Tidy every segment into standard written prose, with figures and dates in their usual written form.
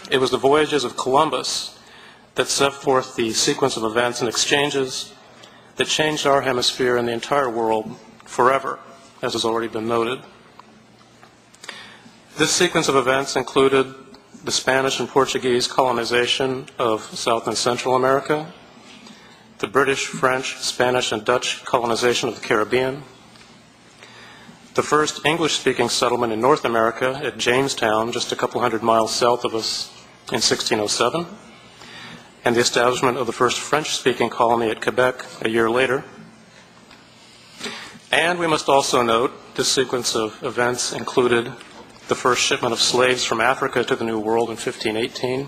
It was the voyages of Columbus that set forth the sequence of events and exchanges that changed our hemisphere and the entire world forever, as has already been noted. This sequence of events included the Spanish and Portuguese colonization of South and Central America, the British, French, Spanish, and Dutch colonization of the Caribbean, the first English-speaking settlement in North America at Jamestown, just a couple hundred miles south of us, in 1607, and the establishment of the first French-speaking colony at Quebec a year later. And we must also note this sequence of events included the first shipment of slaves from Africa to the New World in 1518,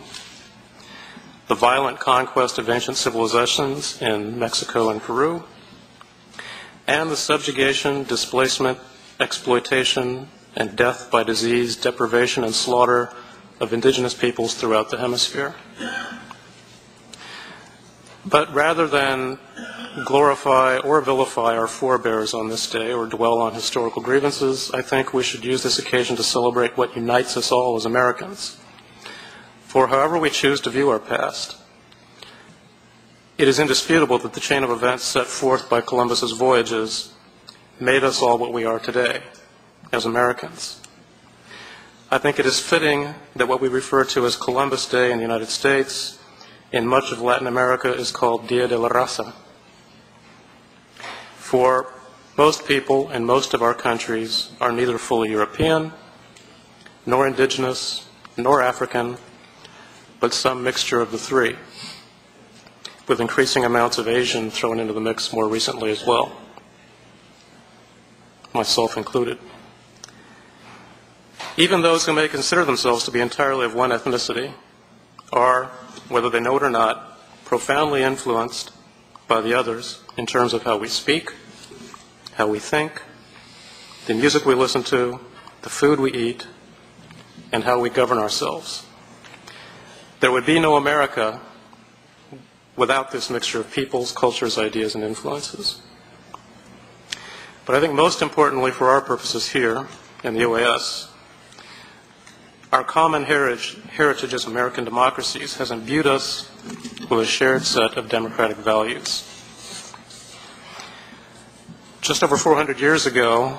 the violent conquest of ancient civilizations in Mexico and Peru, and the subjugation, displacement, exploitation, and death by disease, deprivation, and slaughter of indigenous peoples throughout the hemisphere. But rather than glorify or vilify our forebears on this day or dwell on historical grievances, I think we should use this occasion to celebrate what unites us all as Americans. For however we choose to view our past, it is indisputable that the chain of events set forth by Columbus's voyages made us all what we are today as Americans. I think it is fitting that what we refer to as Columbus Day in the United States in much of Latin America is called Dia de la Raza. For most people in most of our countries are neither fully European, nor indigenous, nor African, but some mixture of the three, with increasing amounts of Asian thrown into the mix more recently as well, myself included. Even those who may consider themselves to be entirely of one ethnicity are, whether they know it or not, profoundly influenced by the others in terms of how we speak, how we think, the music we listen to, the food we eat, and how we govern ourselves. There would be no America without this mixture of peoples, cultures, ideas, and influences. But I think most importantly for our purposes here in the OAS, our common heritage as American democracies has imbued us with a shared set of democratic values. Just over 400 years ago,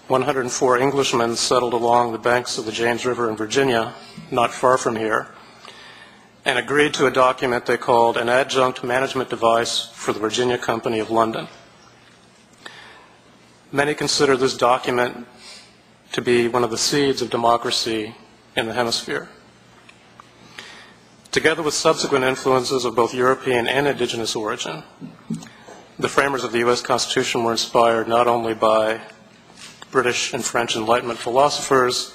104 Englishmen settled along the banks of the James River in Virginia, not far from here, and agreed to a document they called an adjunct management device for the Virginia Company of London. Many consider this document to be one of the seeds of democracy in the hemisphere. Together with subsequent influences of both European and indigenous origin, the framers of the U.S. Constitution were inspired not only by British and French Enlightenment philosophers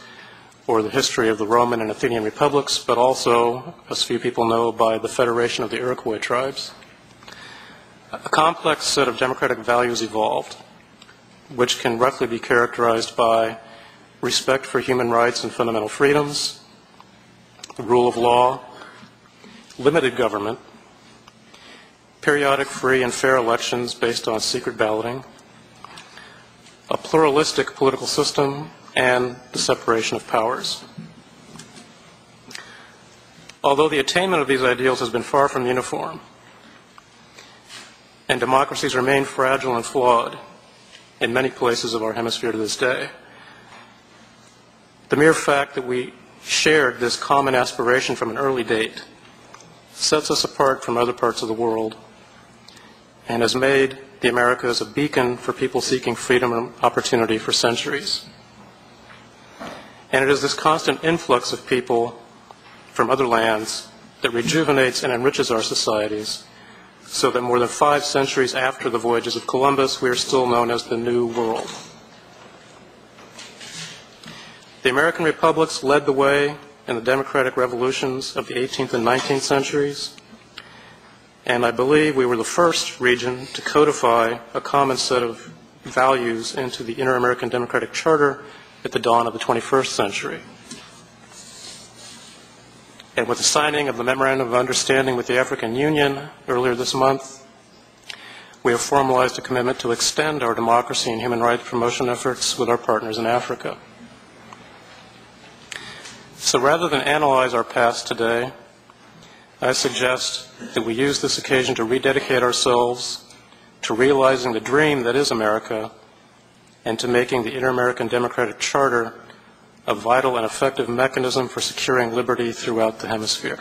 or the history of the Roman and Athenian republics, but also, as few people know, by the Federation of the Iroquois tribes. A complex set of democratic values evolved, which can roughly be characterized by respect for human rights and fundamental freedoms, the rule of law, limited government, periodic free and fair elections based on secret balloting, a pluralistic political system, and the separation of powers. Although the attainment of these ideals has been far from uniform, and democracies remain fragile and flawed in many places of our hemisphere to this day, the mere fact that we shared this common aspiration from an early date sets us apart from other parts of the world and has made the Americas a beacon for people seeking freedom and opportunity for centuries. And it is this constant influx of people from other lands that rejuvenates and enriches our societies, so that more than 5 centuries after the voyages of Columbus, we are still known as the New World. The American republics led the way in the democratic revolutions of the 18th and 19th centuries, and I believe we were the first region to codify a common set of values into the Inter-American Democratic Charter at the dawn of the 21st century. And with the signing of the Memorandum of Understanding with the African Union earlier this month, we have formalized a commitment to extend our democracy and human rights promotion efforts with our partners in Africa. So rather than analyze our past today, I suggest that we use this occasion to rededicate ourselves to realizing the dream that is America and to making the Inter-American Democratic Charter a vital and effective mechanism for securing liberty throughout the hemisphere.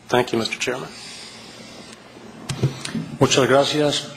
Thank you, Mr. Chairman. Muchas gracias.